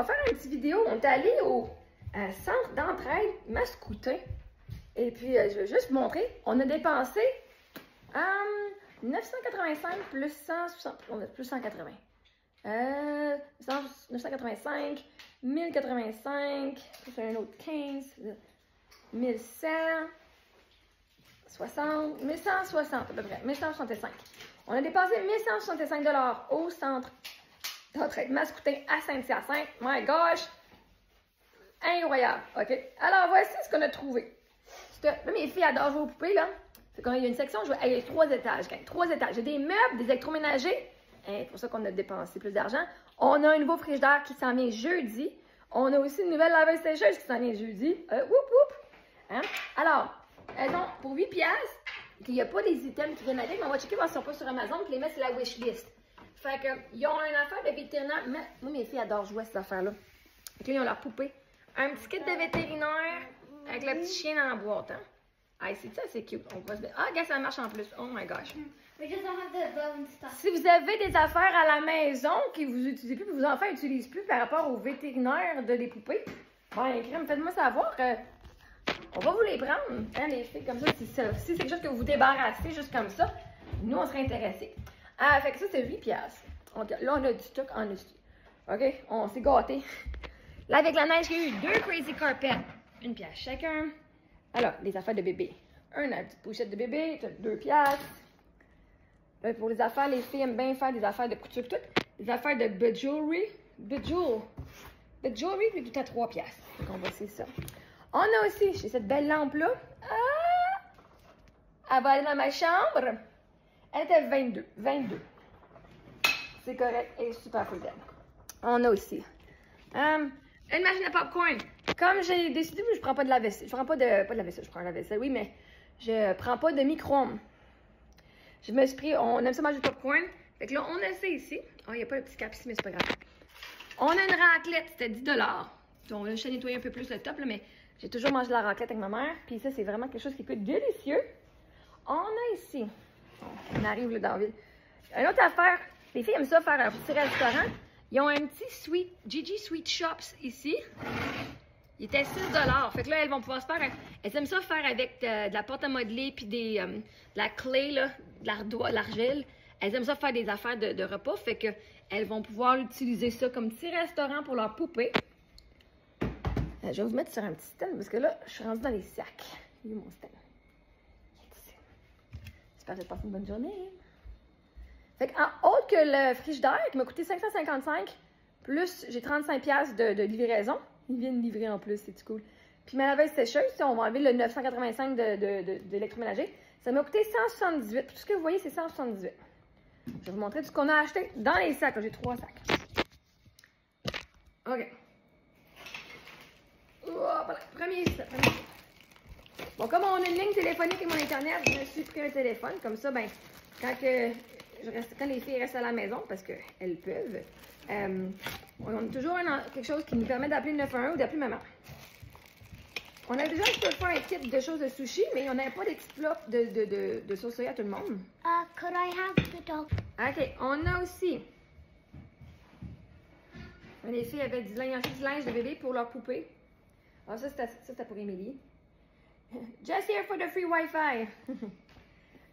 va faire une petite vidéo. On est allé au centre d'entraide Mascoutin. Et puis, je vais juste vous montrer. On a dépensé 985 plus 160, on a plus 180. 985, 1085, plus un autre 15, 1100, 60, 1160 à peu près, 1165. On a dépensé 1165 $ au centre d'entraide Mascoutin à Saint-Hyacinthe. My gosh! Incroyable! OK? Alors, voici ce qu'on a trouvé. Là, mes filles adorent jouer aux poupées, là. Fait qu'il y a une section, il y a 3 étages. 3 étages. Il y a des meubles, des électroménagers. C'est pour ça qu'on a dépensé plus d'argent. On a un nouveau frigidaire qui s'en vient jeudi. On a aussi une nouvelle laveuse sécheuse qui s'en vient jeudi. Whoop, whoop! Hein? Alors, elles ont pour 8$. Il n'y a pas des items qui viennent avec, mais on va checker voir si ils sont pas sur Amazon et les mettre sur la wishlist. Fait que, ils ont une affaire de vétérinaire. Mais, moi, mes filles adorent jouer à cette affaire-là. Fait que là, ils ont leur poupée. Un petit kit de vétérinaire avec le petit chien dans la boîte. Hein? Ah, c'est ça, c'est cute. On va se... Ah, regarde, ça marche en plus. Oh my gosh. Si vous avez des affaires à la maison que vous n'utilisez plus, que vos enfants n'utilisent plus par rapport aux vétérinaires de les poupées, ben, crème, faites-moi savoir. On va vous les prendre, hein, les filles, comme ça. Si c'est quelque chose que vous vous débarrassez juste comme ça, nous, on serait intéressés. Ah, fait que ça, c'est 8$. Donc, là, on a du stock en dessus. OK? On s'est gâtés. Là, avec la neige, il y a eu 2 Crazy Carpet. 1$ chacun. Alors, les affaires de bébé. Une petite pochette de bébé, 2$. Là, pour les affaires, les filles aiment bien faire des affaires de couture, toutes. Des affaires de bejewelry. Bejewelry, puis tout à 3$. Donc, on va essayer ça. On a aussi, j'ai cette belle lampe-là. Ah! Elle va aller dans ma chambre. Elle était 22. C'est correct. Elle est super cool. On a aussi une machine à popcorn. Comme j'ai décidé, je prends pas de la vaisselle. Je prends pas de la vaisselle, je prends la vaisselle, oui, mais je prends pas de micro-ondes. Je me suis pris, on aime ça manger du popcorn. Fait que là, on a ça ici. Oh, il n'y a pas le petit cap ici, mais c'est pas grave. On a une raclette, c'était 10$. Donc là, je vais nettoyer un peu plus le top, là, mais j'ai toujours mangé de la raclette avec ma mère. Puis ça, c'est vraiment quelque chose qui coûte délicieux. On a ici, on arrive là dans la ville. Une autre affaire, les filles aiment ça faire un petit restaurant. Ils ont un petit Gigi Sweet Shops ici. Il était 6$. Fait que là, elles vont pouvoir se faire. Elles aiment ça faire avec de la pâte à modeler puis de la clay, là, de l'argile. Elles aiment ça faire des affaires de repas. Fait que elles vont pouvoir utiliser ça comme petit restaurant pour leur poupée. Je vais vous mettre sur un petit stand parce que là, je suis rendue dans les sacs. Il est où mon stand? J'espère que vous passez une bonne journée. Fait qu'en autre que le frigidaire qui m'a coûté 555, plus j'ai 35$ de livraison. Ils viennent livrer en plus, c'est cool. Puis ma laveuse sécheuse, on va enlever le 985 d'électroménager. Ça m'a coûté 178. Tout ce que vous voyez, c'est 178. Je vais vous montrer tout ce qu'on a acheté dans les sacs. J'ai 3 sacs. OK. Oh, voilà. Premier set. Bon, comme on a une ligne téléphonique et mon Internet, je me suis pris un téléphone. Comme ça, ben, quand les filles restent à la maison, parce qu'elles peuvent, on a toujours quelque chose qui nous permet d'appeler le 911 ou d'appeler maman. On a déjà un petit peu fait un kit de choses de sushi, mais on n'avait pas des petits plats de sauce soya à tout le monde. Could I have the dog? OK, on a aussi. Les filles avaient du linge de bébé pour leur poupée. Ah, ça, c'était pour Émilie. Just here for the free Wi-Fi.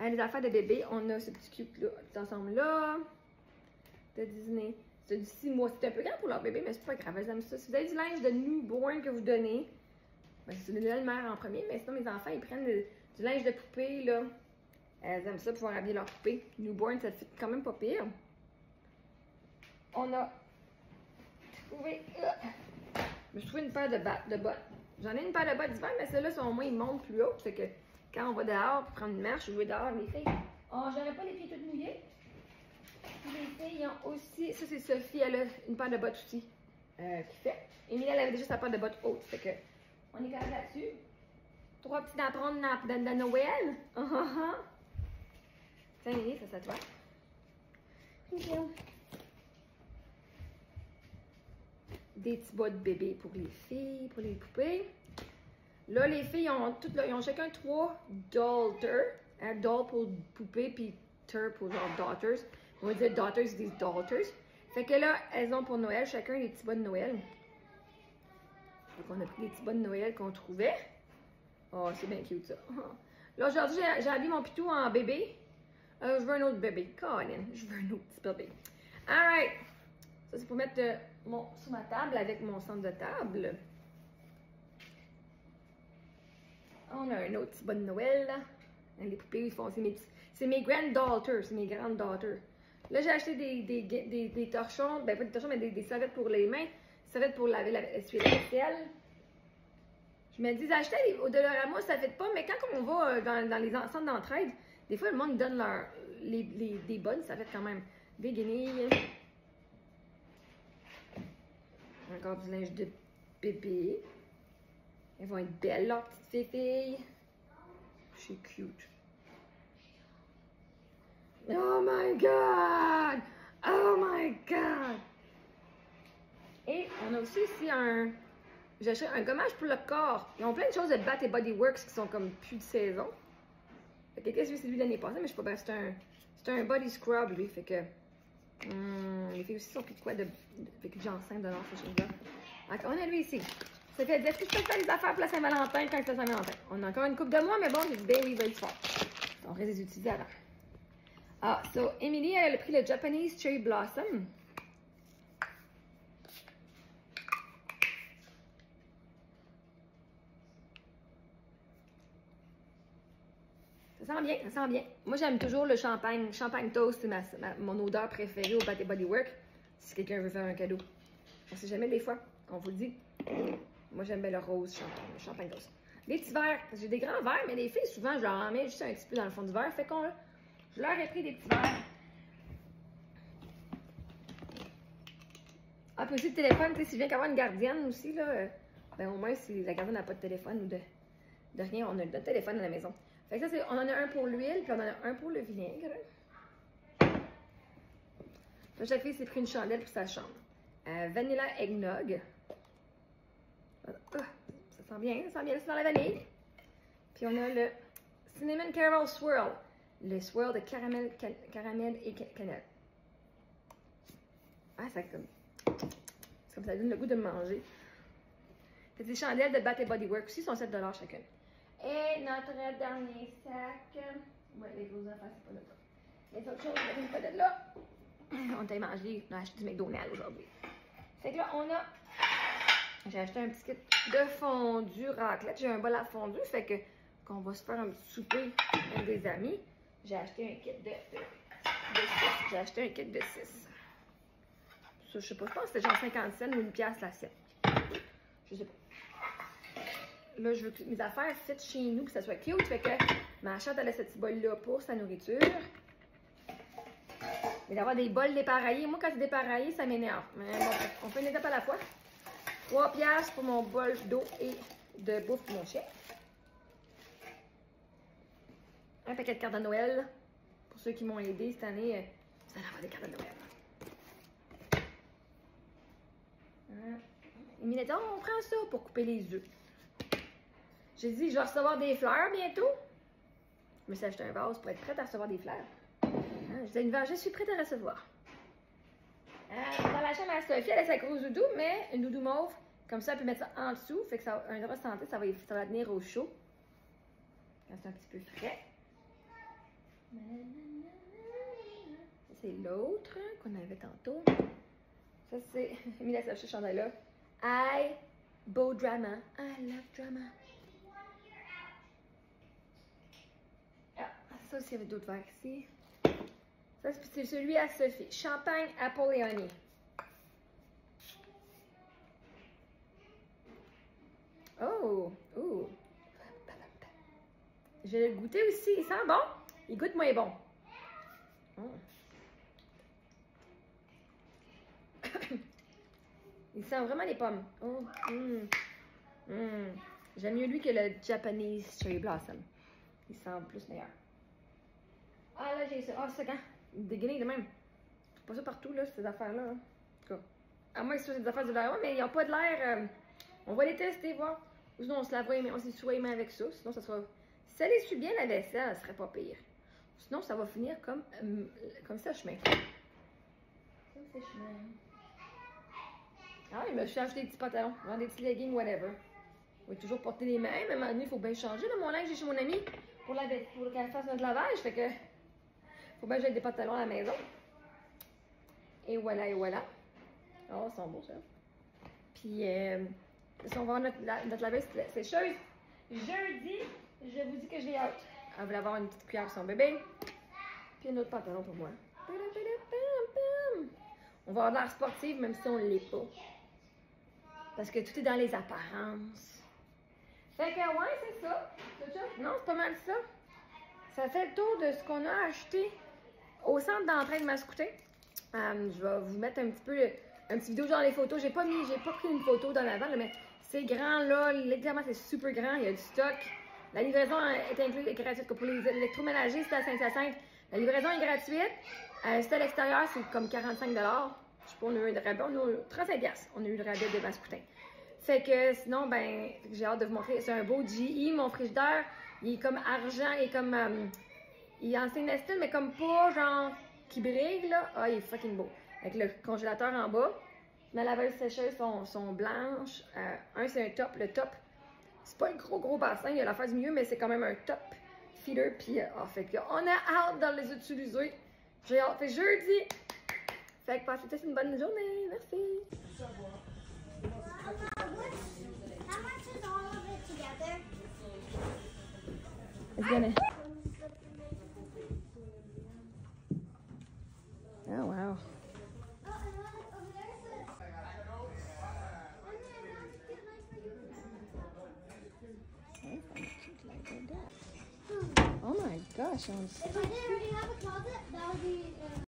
Les affaires de bébé, on a ce petit cute-là, cet ensemble-là. De Disney. C'est du 6 mois. C'est un peu grand pour leur bébé, mais c'est pas grave. Elles aiment ça. Si vous avez du linge de newborn que vous donnez, ben, c'est une nouvelle mère en premier, mais sinon, mes enfants, ils prennent du linge de poupée, là. Elles aiment ça, pouvoir habiller leur poupée. Newborn, ça fait quand même pas pire. On a trouvé... Je me suis trouvé une paire de bottes. J'en ai une paire de bottes d'hiver, mais celles-là, au moins, ils montent plus haut. C'est que quand on va dehors pour prendre une marche, jouer dehors, les filles... Oh, j'aurais pas les pieds toutes mouillés. Les filles ont aussi... Ça, c'est Sophie, elle a une paire de bottes aussi. Qui fait. Émilie, elle avait déjà sa paire de bottes haute. Fait que... On est quand même là-dessus. 3 petits napperons de Noël. Tiens, Émilie, ça te va? Thank you. Des petits bas de bébé pour les filles, pour les poupées. Là, les filles ils ont chacun 3 daughters. Un doll pour poupée, puis ter pour genre daughters. On va dire daughters, ils disent daughters. Fait que là, elles ont pour Noël chacun des petits bas de Noël. Donc, on a pris des petits bas de Noël qu'on trouvait. Oh, c'est bien cute, ça. Là, aujourd'hui, j'ai habillé mon pitou en bébé. Je veux un autre bébé. Colin, je veux un autre petit bébé. Alright. Ça, c'est pour mettre sur ma table avec mon centre de table. On a un autre petit bas de Noël, là. Les poupées, ils font... C'est mes granddaughters. C'est mes grandes daughters. Là, j'ai acheté des torchons. Ben, pas des torchons, mais des serviettes pour les mains. Serviettes pour laver la vaisselle. Je me dis, acheter au Dollarama, ça fait pas, mais quand on va dans les centres d'entraide, des fois, le monde donne des bonnes, ça fait quand même des guenilles. Encore du linge de bébé. Elles vont être belles, leurs petites filles. C'est cute. Oh my God! Oh my God! Et on a aussi ici j'ai acheté un gommage pour le corps. Ils ont plein de choses de Bath & Body Works qui sont comme plus de saison. Fait que qu'est-ce que c'est lui l'année passée, mais je sais pas, ben c'est un body scrub lui, fait que les filles aussi sont plus de quoi de fait que j'ai enceinte dedans ces choses-là. Donc on a lui ici. Ça fait dire que je peux faire des affaires pour la Saint-Valentin quand c'est la Saint-Valentin. On a encore une coupe de mois, mais bon, j'ai dit ben oui, il va être fort. On risque de les utiliser avant. Ah, so Emily, elle a pris le Japanese Cherry Blossom. Ça sent bien, ça sent bien. Moi, j'aime toujours le champagne. Champagne toast, c'est mon odeur préférée au Bath & Body Works. Si quelqu'un veut faire un cadeau. On sait jamais des fois, on vous le dit. Moi, j'aime bien le rose champagne, le champagne toast. Les petits verres, j'ai des grands verres, mais les filles, souvent, je leur en mets juste un petit peu dans le fond du verre. Fait qu'on, je leur ai pris des petits verres. Ah, puis aussi le téléphone, tu sais, si je viens qu'avoir une gardienne aussi, là, ben au moins, si la gardienne n'a pas de téléphone ou de rien, on a le téléphone à la maison. Fait que ça, on en a un pour l'huile, puis on en a un pour le vinaigre. Là, chaque fille s'est pris une chandelle pour sa chambre. Vanilla Eggnog. Ça sent bien, c'est dans la vanille. Puis on a le Cinnamon Caramel Swirl. Le swirl de caramel et cannelle. Ah, c'est comme ça donne le goût de manger. C'est des chandelles de Bath & Body Works aussi, sont 7$ chacune. Et notre dernier sac. Ouais, les gros affaires, c'est pas de là. Les autres choses, c'est pas de là. On t'a mangé, on a acheté du McDonald's aujourd'hui. Fait que là, j'ai acheté un petit kit de fondu raclette. J'ai un bol à fondu, fait que qu'on va se faire un petit souper avec des amis. J'ai acheté un kit de 6. J'ai acheté un kit de 6. Ça, je sais pas, je pense que c'était genre 50 cents ou une pièce l'assiette. Je sais pas. Là, je veux que mes affaires fit chez nous, que ça soit cute. Fait que ma chatte, elle a ce petit bol-là pour sa nourriture. Mais d'avoir des bols dépareillés, moi, quand c'est dépareillé, ça m'énerve. Mais bon, on fait une étape à la fois. 3$ pour mon bol d'eau et de bouffe pour mon chien. Un paquet de cartes de Noël. Pour ceux qui m'ont aidé cette année, vous allez avoir des cartes de Noël. Il m'a dit, on prend ça pour couper les œufs. J'ai dit, je vais recevoir des fleurs bientôt. Je me suis acheté un vase pour être prête à recevoir des fleurs. Je suis prête à recevoir. Dans la chambre à Sophie, elle a sa grosse doudou, mais une doudou mauve. Comme ça, elle peut mettre ça en dessous. Fait que ça un drap santé, ça va tenir au chaud. Quand c'est un petit peu frais. Ça, c'est l'autre qu'on avait tantôt. Ça, c'est Emilie a ce chandail-là. Beau drama. I love drama. Ah, ça aussi, il y avait d'autres verres ici. Ça, c'est celui à Sophie. Champagne, apple et honey. Oh! Oh! Je vais le goûter aussi. Il sent bon. Il goûte moins bon. Oh. Il sent vraiment les pommes. Oh. J'aime mieux lui que le Japanese Cherry Blossom. Il sent plus meilleur. Ah là, j'ai ça. Ah, c'est quand? Des guenilles de même. C'est pas ça partout, là, ces affaires-là. Hein. En tout cas. À moins que ce soit des affaires de l'air, mais ils n'ont pas de l'air. On va les tester, voir. Ou sinon, on se lave on s'essuie les mains avec ça. Sinon, ça sera. Si ça l'essuie bien la vaisselle, ça serait pas pire. Sinon, ça va finir comme ça chemin. Ça Fishman. Ah, il me cherche des petits pantalons, genre des petits leggings, whatever. On va toujours porter les mêmes, mais à un moment donné, il faut bien changer. Là, mon linge, j'ai chez mon ami pour qu'elle fasse notre lavage. Fait que, faut bien que j'aille des pantalons à la maison. Et voilà, et voilà. Oh, ils sont beaux, ça. Puis, si on va avoir notre laveuse sécheuse, jeudi, je vous dis que je l'ai hâte. Elle voulait avoir une petite cuillère pour son bébé. Puis un autre pantalon pour moi. On va avoir l'air sportive, même si on ne l'est pas. Parce que tout est dans les apparences. Fait que, ouais, c'est ça. Non, c'est pas mal ça. Ça fait le tour de ce qu'on a acheté au centre d'entraide Mascoutin. Je vais vous mettre un petit peu une petite vidéo genre les photos. J'ai pas pris une photo dans l'avant, mais c'est grand là. L'également, c'est super grand. Il y a du stock. La livraison est incluse et gratuite. Pour les électroménagers, c'est à Saint-Hyacinthe. La livraison est gratuite. C'est à l'extérieur, c'est comme 45 $. Je sais pas, on a eu un rabais. On a eu 35 $. On a eu le rabais de Mascoutin. Fait que sinon, ben, j'ai hâte de vous montrer. C'est un beau GE, mon frigidaire. Il est comme argent, il est comme. Il est en stainless steel, mais comme pas genre qui brille là. Ah, il est fucking beau. Avec le congélateur en bas. Ma laveuse sécheuse sont blanches. Un, c'est un top. Le top, c'est pas le gros bassin. Il y a la face du milieu, mais c'est quand même un top feeder. Puis, fait que on a hâte de les utiliser. J'ai hâte. Fait jeudi. Fait que passez une bonne journée. Merci. How much is all of it together? It's gonna. Oh wow. Oh my gosh. If I didn't already have a closet, that would be